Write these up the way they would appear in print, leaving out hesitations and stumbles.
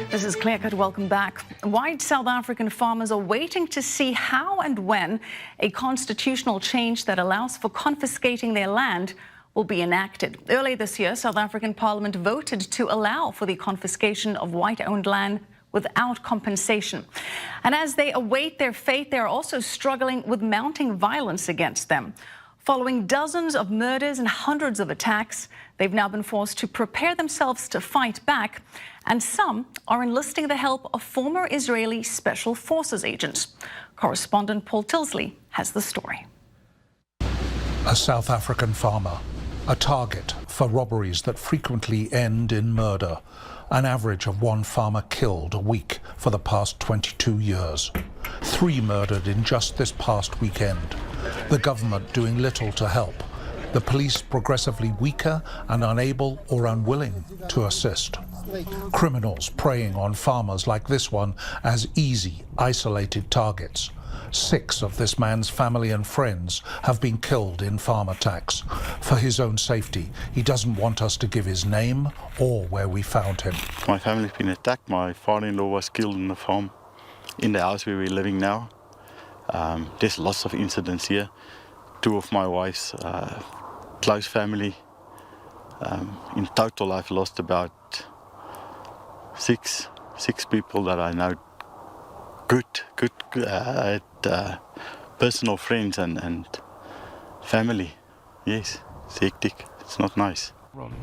This is Clear Cut. Welcome back. White South African farmers are waiting to see how and when a constitutional change that allows for confiscating their land will be enacted. Earlier this year, South African Parliament voted to allow for the confiscation of white-owned land without compensation. And as they await their fate, they are also struggling with mounting violence against them. Following dozens of murders and hundreds of attacks, they've now been forced to prepare themselves to fight back, and some are enlisting the help of former Israeli Special Forces agents. Correspondent Paul Tilsley has the story. A South African farmer, a target for robberies that frequently end in murder. An average of one farmer killed a week for the past 22 years. 3 murdered in just this past weekend. The government doing little to help. The police progressively weaker and unable or unwilling to assist. Criminals preying on farmers like this one as easy, isolated targets. 6 of this man's family and friends have been killed in farm attacks. For his own safety, he doesn't want us to give his name or where we found him. My family's been attacked. My father-in-law was killed in the farm, in the house where we're living now. There's lots of incidents here. 2 of my wife's close family. In total, I've lost about six people that I know. Good personal friends and family. Yes, it's hectic. It's not nice.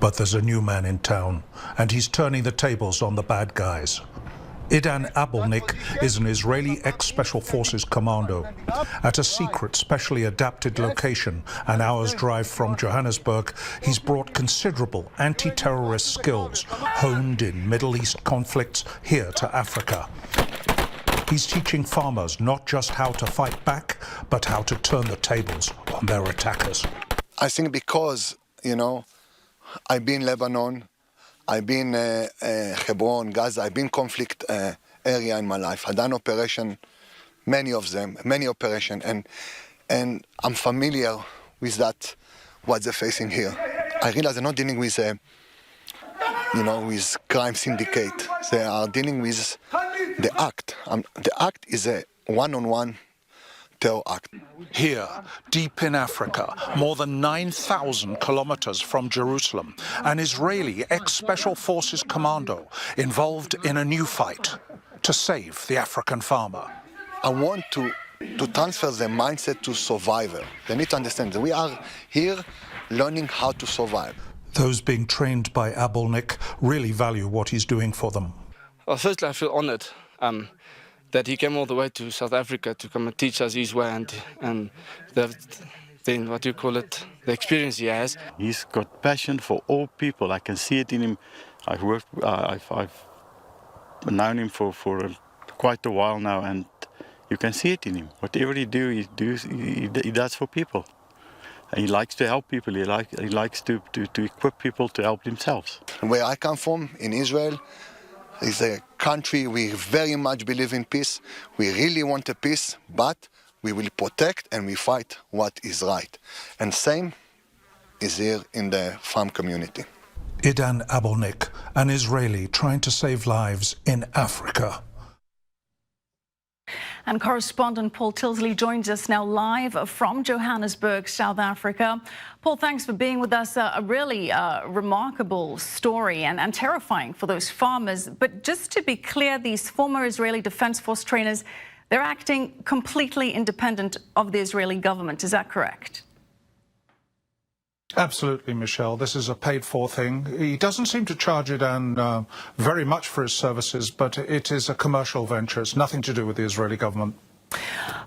But there's a new man in town, and he's turning the tables on the bad guys. Idan Abelnik is an Israeli ex-Special Forces commando. At a secret, specially adapted location, an hour's drive from Johannesburg, he's brought considerable anti-terrorist skills, honed in Middle East conflicts, here to Africa. He's teaching farmers not just how to fight back, but how to turn the tables on their attackers. I think because, I've been Lebanon, I've been Hebron, Gaza, I've been conflict area in my life. I've done operation, many operation, and I'm familiar with that, what they're facing here. I realize they're not dealing with, with crime syndicate. They are dealing with the act. The act is a one-on-one terror act. Here, deep in Africa, more than 9,000 kilometers from Jerusalem, an Israeli ex-Special Forces commando involved in a new fight to save the African farmer. I want to transfer the mindset to survivor. They need to understand that we are here learning how to survive. Those being trained by Abelnik really value what he's doing for them. Well, firstly, I feel honored that he came all the way to South Africa to come and teach us his way and the experience he has. He's got passion for all people. I can see it in him. I've known him for quite a while now, and you can see it in him. Whatever he does for people. And he likes to help people. He likes to equip people to help themselves. Where I come from, in Israel, is a country we very much believe in peace. We really want a peace, but we will protect and we fight what is right. And same is here in the farm community. Idan Abelnik, an Israeli trying to save lives in Africa. And correspondent Paul Tilsley joins us now live from Johannesburg, South Africa. Paul, thanks for being with us. A really remarkable story and terrifying for those farmers. But just to be clear, these former Israeli Defense Force trainers, they're acting completely independent of the Israeli government. Is that correct? Absolutely, Michelle. This is a paid-for thing. He doesn't seem to charge Idan very much for his services, but it is a commercial venture. It's nothing to do with the Israeli government.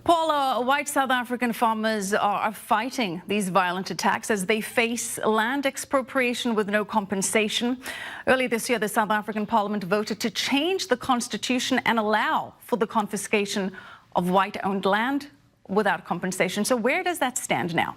Paul, white South African farmers are fighting these violent attacks as they face land expropriation with no compensation. Earlier this year, the South African Parliament voted to change the constitution and allow for the confiscation of white-owned land without compensation. So where does that stand now?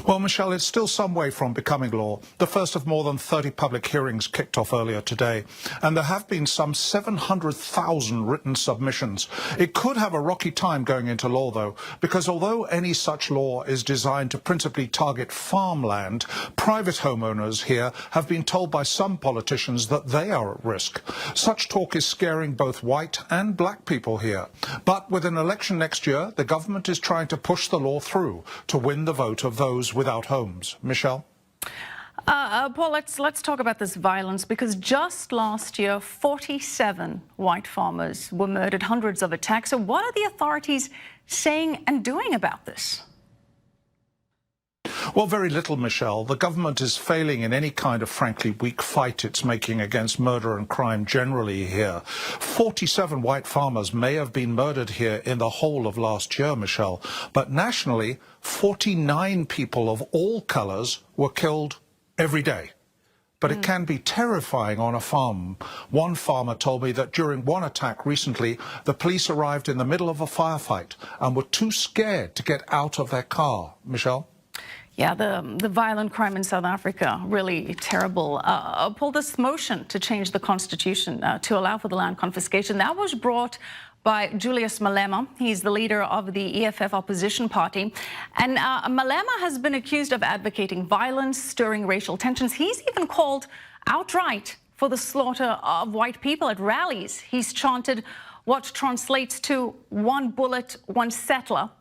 Well, Michelle, it's still some way from becoming law. The first of more than 30 public hearings kicked off earlier today, and there have been some 700,000 written submissions. It could have a rocky time going into law, though, because although any such law is designed to principally target farmland, private homeowners here have been told by some politicians that they are at risk. Such talk is scaring both white and black people here. But with an election next year, the government is trying to push the law through to win the vote of those without homes. Michelle? Paul, let's talk about this violence, because just last year, 47 white farmers were murdered, hundreds of attacks. So what are the authorities saying and doing about this? Well, very little, Michelle. The government is failing in any kind of frankly weak fight it's making against murder and crime generally here. 47 white farmers may have been murdered here in the whole of last year, Michelle, but nationally, 49 people of all colours were killed every day. But it can be terrifying on a farm. One farmer told me that during one attack recently, the police arrived in the middle of a firefight and were too scared to get out of their car. Michelle? Yeah, the violent crime in South Africa, really terrible. Paul, this motion to change the constitution to allow for the land confiscation, that was brought by Julius Malema. He's the leader of the EFF opposition party. And Malema has been accused of advocating violence, stirring racial tensions. He's even called outright for the slaughter of white people at rallies. He's chanted what translates to "one bullet, one settler."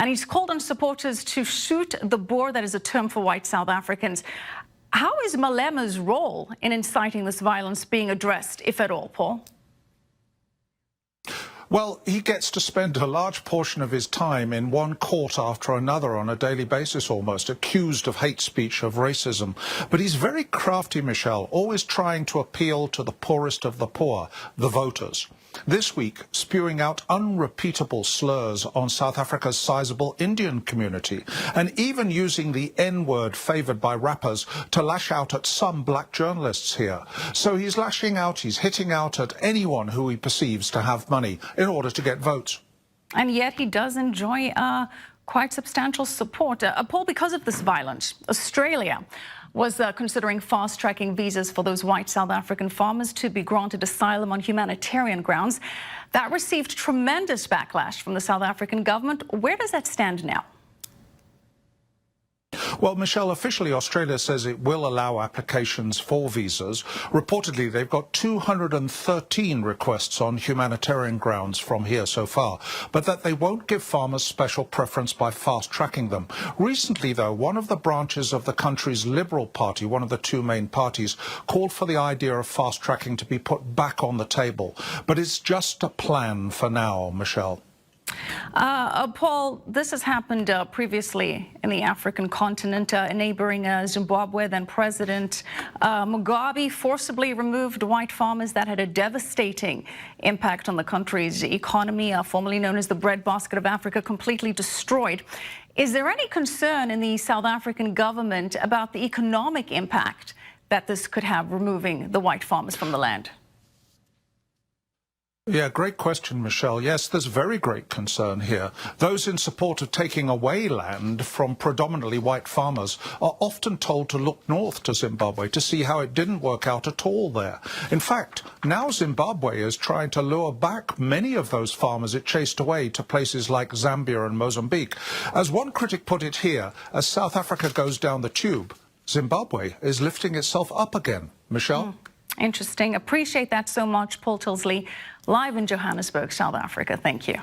And he's called on supporters to shoot the Boer, that is a term for white South Africans. How is Malema's role in inciting this violence being addressed, if at all, Paul? Well, he gets to spend a large portion of his time in one court after another on a daily basis almost, accused of hate speech, of racism. But he's very crafty, Michelle, always trying to appeal to the poorest of the poor, the voters. This week, spewing out unrepeatable slurs on South Africa's sizable Indian community, and even using the N-word favoured by rappers to lash out at some black journalists here. So he's lashing out, he's hitting out at anyone who he perceives to have money in order to get votes. And yet he does enjoy quite substantial support. Paul, because of this violence, Australia was considering fast-tracking visas for those white South African farmers to be granted asylum on humanitarian grounds. That received tremendous backlash from the South African government. Where does that stand now? Well, Michelle, officially Australia says it will allow applications for visas. Reportedly, they've got 213 requests on humanitarian grounds from here so far, but that they won't give farmers special preference by fast-tracking them. Recently, though, one of the branches of the country's Liberal Party, one of the two main parties, called for the idea of fast-tracking to be put back on the table. But it's just a plan for now, Michelle. Paul, this has happened previously in the African continent. Neighboring Zimbabwe, then President Mugabe forcibly removed white farmers. That had a devastating impact on the country's economy, formerly known as the breadbasket of Africa, completely destroyed. Is there any concern in the South African government about the economic impact that this could have, removing the white farmers from the land? Yeah, great question, Michelle. Yes, there's very great concern here. Those in support of taking away land from predominantly white farmers are often told to look north to Zimbabwe to see how it didn't work out at all there. In fact, now Zimbabwe is trying to lure back many of those farmers it chased away to places like Zambia and Mozambique. As one critic put it here, as South Africa goes down the tube, Zimbabwe is lifting itself up again. Michelle? Interesting. Appreciate that so much, Paul Tilsley, live in Johannesburg, South Africa. Thank you.